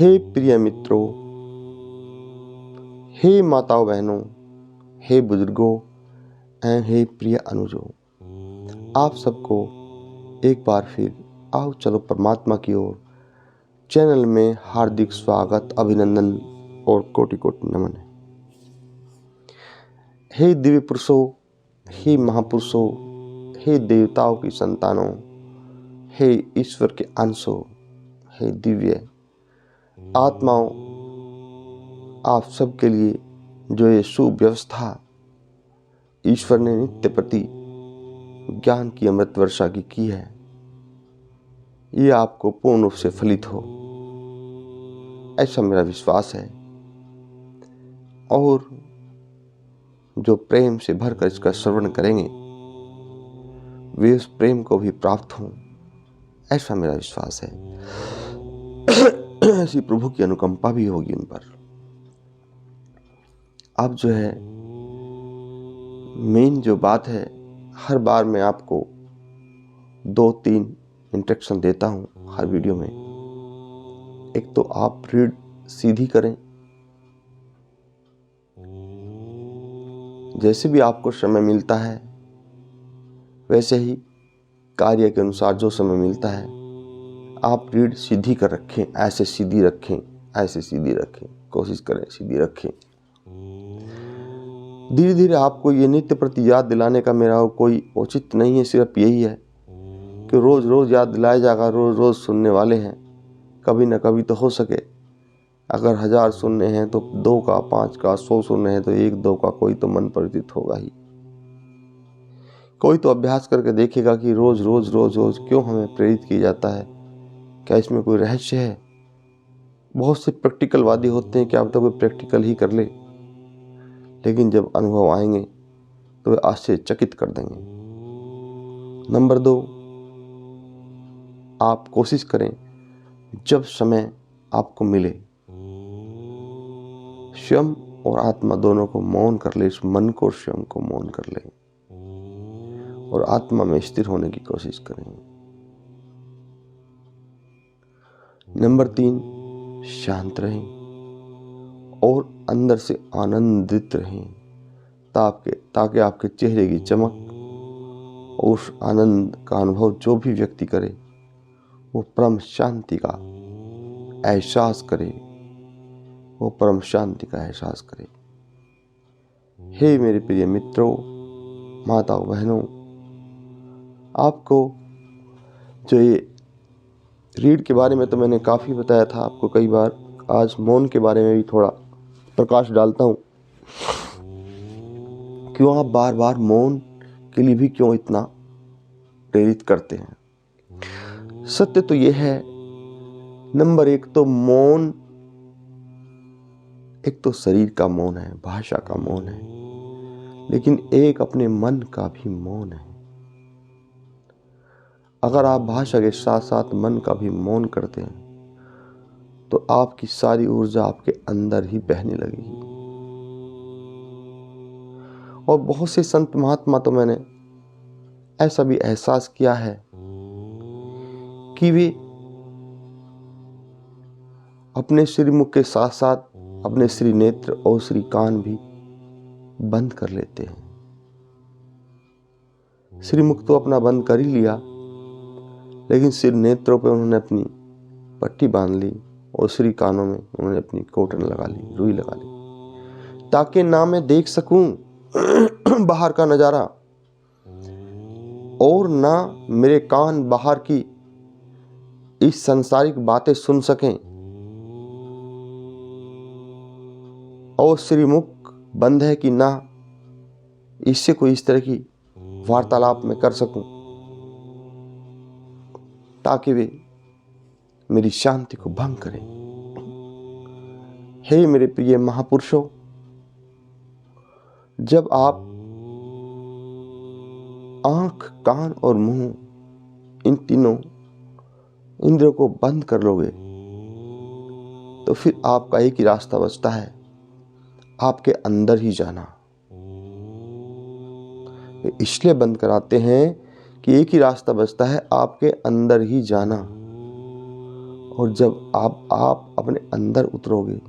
हे प्रिय मित्रों, हे माताओं बहनों, हे बुजुर्गों एवं हे प्रिय अनुजों, आप सबको एक बार फिर आओ चलो परमात्मा की ओर चैनल में हार्दिक स्वागत, अभिनंदन और कोटि कोटि नमन है। हे दिव्य पुरुषों, हे महापुरुषों, हे देवताओं की संतानों, हे ईश्वर के अंशों, हे दिव्य आत्माओं, आप सबके लिए जो ये सुव्यवस्था ईश्वर ने नित्य प्रति ज्ञान की अमृत वर्षा की है, ये आपको पूर्ण रूप से फलित हो, ऐसा मेरा विश्वास है। और जो प्रेम से भरकर इसका श्रवण करेंगे वे उस प्रेम को भी प्राप्त हों, ऐसा मेरा विश्वास है। ऐसी प्रभु की अनुकंपा भी होगी उन पर। अब जो है मेन जो बात है, हर बार मैं आपको 2-3 इंस्ट्रक्शन देता हूं हर वीडियो में। एक तो आप रीड सीधी करें, जैसे भी आपको समय मिलता है वैसे ही कार्य के अनुसार जो समय मिलता है आप रीड सीधी कर रखें, ऐसे सीधी रखें, ऐसे सीधी रखें, कोशिश करें सीधी रखें। धीरे धीरे आपको ये नित्य प्रति याद दिलाने का मेरा कोई औचित्य नहीं है, सिर्फ यही है कि रोज रोज याद दिलाया जाएगा। रोज रोज सुनने वाले हैं, कभी ना कभी तो हो सके अगर 1000 सुनने हैं तो 2 का, 5 का, 100 सुनने हैं तो 1-2 का कोई तो मन परिचित होगा ही। कोई तो अभ्यास करके देखेगा कि रोज रोज रोज रोज क्यों हमें प्रेरित किया जाता है, क्या इसमें कोई रहस्य है। बहुत से प्रैक्टिकलवादी होते हैं कि आप तो कोई प्रैक्टिकल ही कर ले, लेकिन जब अनुभव आएंगे तो वे आश्चर्यचकित कर देंगे। नंबर 2, आप कोशिश करें जब समय आपको मिले स्वयं और आत्मा दोनों को मौन कर ले, इस मन को स्वयं को मौन कर ले और आत्मा में स्थिर होने की कोशिश करें। नंबर 3, शांत रहें और अंदर से आनंदित रहें ताकि आपके चेहरे की चमक और उस आनंद का अनुभव जो भी व्यक्ति करे वो परम शांति का एहसास करे, वो परम शांति का एहसास करे। हे मेरे प्रिय मित्रों, माताओं, बहनों, आपको जो ये रीड के बारे में तो मैंने काफ़ी बताया था आपको कई बार। आज मौन के बारे में भी थोड़ा प्रकाश डालता हूँ। क्यों आप बार बार मौन के लिए भी क्यों इतना प्रेरित करते हैं? सत्य तो ये है, नंबर 1 तो मौन, एक तो शरीर का मौन है, भाषा का मौन है, लेकिन एक अपने मन का भी मौन है। अगर आप भाषा के साथ साथ मन का भी मौन करते हैं तो आपकी सारी ऊर्जा आपके अंदर ही बहने लगेगी। और बहुत से संत महात्मा तो मैंने ऐसा भी एहसास किया है कि वे अपने श्रीमुख के साथ साथ अपने श्री नेत्र और श्री कान भी बंद कर लेते हैं। श्रीमुख तो अपना बंद कर ही लिया, लेकिन श्री नेत्रों पे उन्होंने अपनी पट्टी बांध ली और श्री कानों में उन्होंने अपनी कोटन लगा ली, रुई लगा ली, ताकि ना मैं देख सकूं बाहर का नजारा और ना मेरे कान बाहर की इस सांसारिक बातें सुन सकें, और श्रीमुख बंद है कि ना इससे कोई इस तरह की वार्तालाप में कर सकूं, ताकि वे मेरी शांति को भंग करें। हे मेरे प्रिय महापुरुषों, जब आप आंख, कान और मुंह इन तीनों इंद्रियों को बंद कर लोगे तो फिर आपका एक ही रास्ता बचता है, आपके अंदर ही जाना। इसलिए बंद कराते हैं कि एक ही रास्ता बचता है, आपके अंदर ही जाना। और जब आप अपने अंदर उतरोगे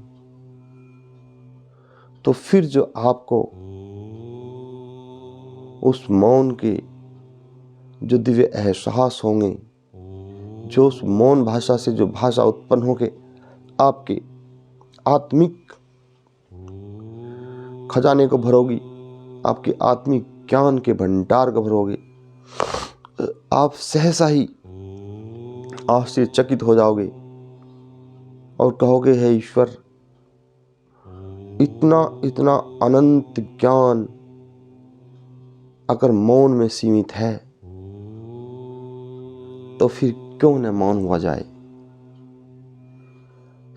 तो फिर जो आपको उस मौन के जो दिव्य एहसास होंगे, जो उस मौन भाषा से जो भाषा उत्पन्न होके आपके आत्मिक खजाने को भरोगी, आपके आत्मिक ज्ञान के भंडार को भरोगे, आप सहसा ही आश्चर्यचकित हो जाओगे और कहोगे, हे ईश्वर, इतना अनंत ज्ञान अगर मौन में सीमित है तो फिर क्यों न मौन हुआ जाए।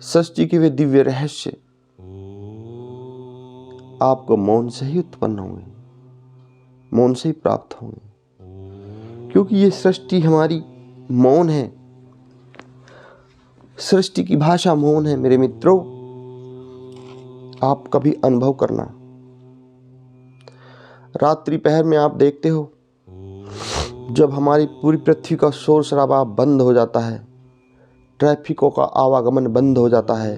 सृष्टि के वे दिव्य रहस्य आपको मौन से ही उत्पन्न होंगे, मौन से ही प्राप्त होंगे, क्योंकि ये सृष्टि हमारी मौन है। सृष्टि की भाषा मौन है। मेरे मित्रों, आप कभी अनुभव करना, रात्रि पहर में आप देखते हो जब हमारी पूरी पृथ्वी का शोर शराबा बंद हो जाता है, ट्रैफिकों का आवागमन बंद हो जाता है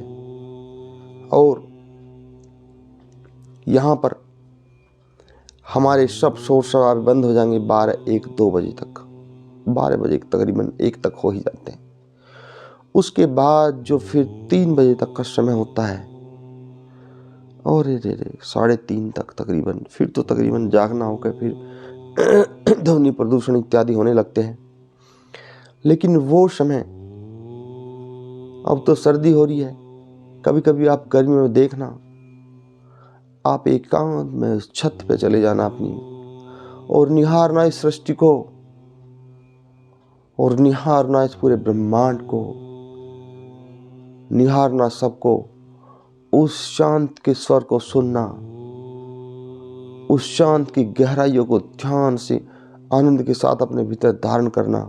और यहाँ पर हमारे सब शोर शराबे बंद हो जाएंगे 12, 1, 2 बजे तक, 12 बजे तकरीबन 1 तक हो ही जाते हैं। उसके बाद जो फिर 3 बजे तक का समय होता है और 3:30 तक तकरीबन, फिर तो तकरीबन जागना होकर फिर ध्वनि प्रदूषण इत्यादि होने लगते हैं। लेकिन वो समय, अब तो सर्दी हो रही है, कभी कभी आप गर्मी में देखना, आप एकांत में उस छत पे चले जाना अपनी और निहारना इस सृष्टि को और निहारना इस पूरे ब्रह्मांड को, निहारना सबको, उस शांत के स्वर को सुनना, उस शांत की गहराइयों को ध्यान से आनंद के साथ अपने भीतर धारण करना।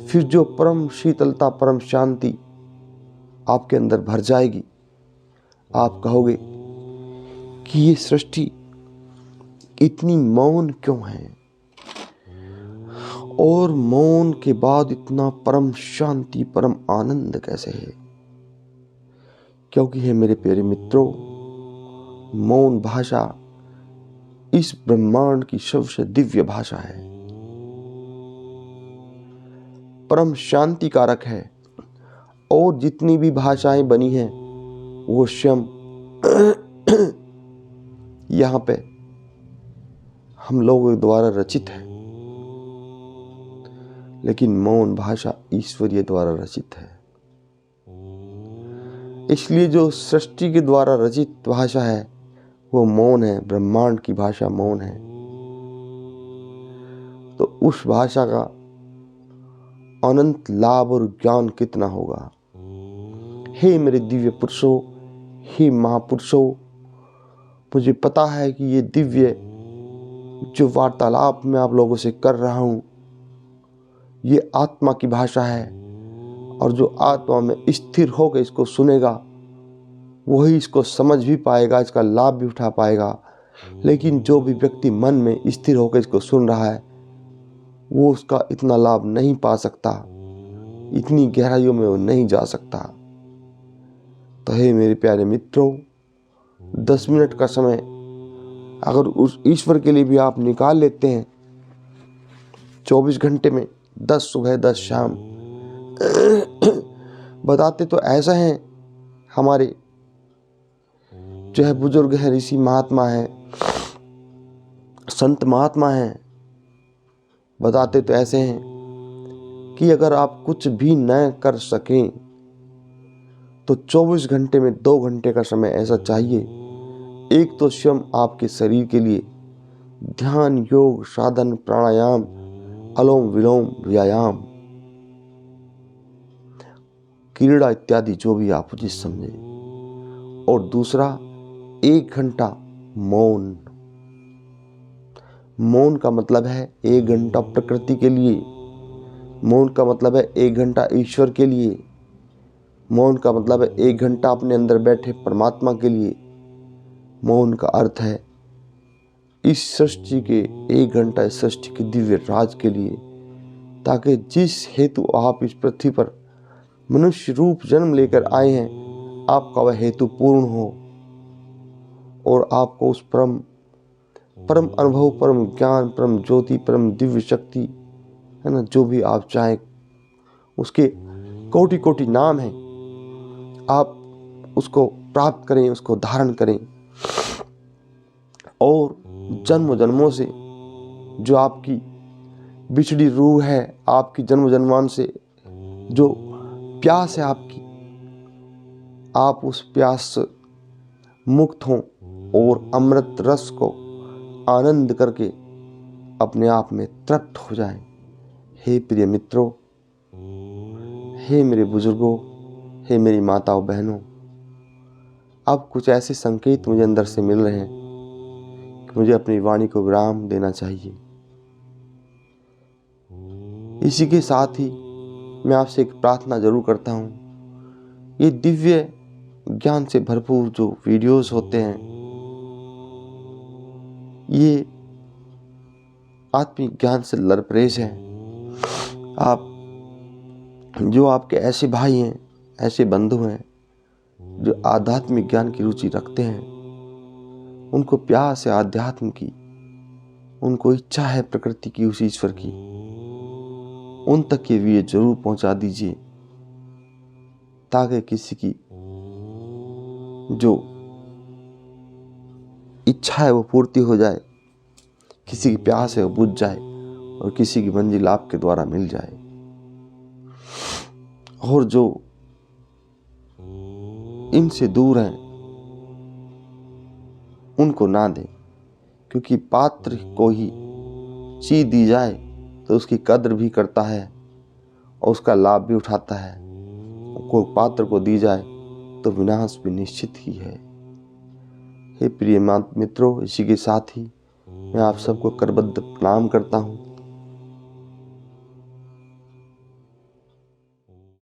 फिर जो परम शीतलता, परम शांति आपके अंदर भर जाएगी, आप कहोगे कि ये सृष्टि इतनी मौन क्यों है और मौन के बाद इतना परम शांति, परम आनंद कैसे है। क्योंकि है मेरे प्यारे मित्रों, मौन भाषा इस ब्रह्मांड की सबसे दिव्य भाषा है, परम शांति कारक है। और जितनी भी भाषाएं बनी हैं वो स्वयं यहाँ पे हम लोगों के द्वारा रचित है, लेकिन मौन भाषा ईश्वरीय द्वारा रचित है। इसलिए जो सृष्टि के द्वारा रचित भाषा है वो मौन है, ब्रह्मांड की भाषा मौन है। तो उस भाषा का अनंत लाभ और ज्ञान कितना होगा। हे मेरे दिव्य पुरुषों, हे महापुरुषों, मुझे पता है कि ये दिव्य जो वार्तालाप मैं आप लोगों से कर रहा हूँ ये आत्मा की भाषा है, और जो आत्मा में स्थिर होकर इसको सुनेगा वही इसको समझ भी पाएगा, इसका लाभ भी उठा पाएगा। लेकिन जो भी व्यक्ति मन में स्थिर होकर इसको सुन रहा है वो उसका इतना लाभ नहीं पा सकता, इतनी गहराइयों में वो नहीं जा सकता। तो हे मेरे प्यारे मित्रों, 10 मिनट का समय अगर उस ईश्वर के लिए भी आप निकाल लेते हैं, 24 घंटे में 10 सुबह 10 शाम, बताते तो ऐसा है हमारे जो है बुजुर्ग हैं, ऋषि महात्मा हैं, संत महात्मा हैं, बताते तो ऐसे हैं कि अगर आप कुछ भी न कर सकें तो 24 घंटे में 2 घंटे का समय ऐसा चाहिए। एक तो स्वयं आपके शरीर के लिए ध्यान, योग, साधन, प्राणायाम, अनुलोम विलोम, व्यायाम, क्रीड़ा इत्यादि जो भी आप उचित समझे, और दूसरा 1 घंटा मौन। मौन का मतलब है 1 घंटा प्रकृति के लिए, मौन का मतलब है 1 घंटा ईश्वर के लिए, मौन का मतलब है 1 घंटा अपने अंदर बैठे परमात्मा के लिए। मौन का अर्थ है इस सृष्टि के 1 घंटा, इस सृष्टि के दिव्य राज के लिए, ताकि जिस हेतु आप इस पृथ्वी पर मनुष्य रूप जन्म लेकर आए हैं, आपका वह हेतु पूर्ण हो और आपको उस परम अनुभव, परम ज्ञान, परम ज्योति, परम दिव्य शक्ति है ना, जो भी आप चाहें, उसके कोटि कोटि नाम हैं, आप उसको प्राप्त करें, उसको धारण करें। और जन्म जन्मों से जो आपकी बिछड़ी रूह है, आपकी जन्म जन्मान से जो प्यास है आपकी, आप उस प्यास से मुक्त हों और अमृत रस को आनंद करके अपने आप में तृप्त हो जाएं। हे प्रिय मित्रों, हे मेरे बुजुर्गों, हे मेरी माताओं बहनों, अब कुछ ऐसे संकेत मुझे अंदर से मिल रहे हैं कि मुझे अपनी वाणी को विराम देना चाहिए। इसी के साथ ही मैं आपसे एक प्रार्थना जरूर करता हूँ। ये दिव्य ज्ञान से भरपूर जो वीडियोस होते हैं, ये आत्मिक ज्ञान से लरप्रेश हैं। आप जो आपके ऐसे भाई हैं, ऐसे बंधु हैं जो आध्यात्मिक ज्ञान की रुचि रखते हैं, उनको प्यास है आध्यात्म की, उनको इच्छा है प्रकृति की, उस ईश्वर की, उन तक ये वीडियो जरूर पहुंचा दीजिए, ताकि किसी की जो इच्छा है वो पूर्ति हो जाए, किसी की प्यास है वो बुझ जाए और किसी की मंजिल आपके द्वारा मिल जाए। और जो इनसे दूर हैं उनको ना दें, क्योंकि पात्र को ही चीज दी जाए तो उसकी कद्र भी करता है और उसका लाभ भी उठाता है। को पात्र को दी जाए तो विनाश भी निश्चित ही है। हे प्रिय मित्रों, इसी के साथ ही मैं आप सबको करबद्ध प्रणाम करता हूँ।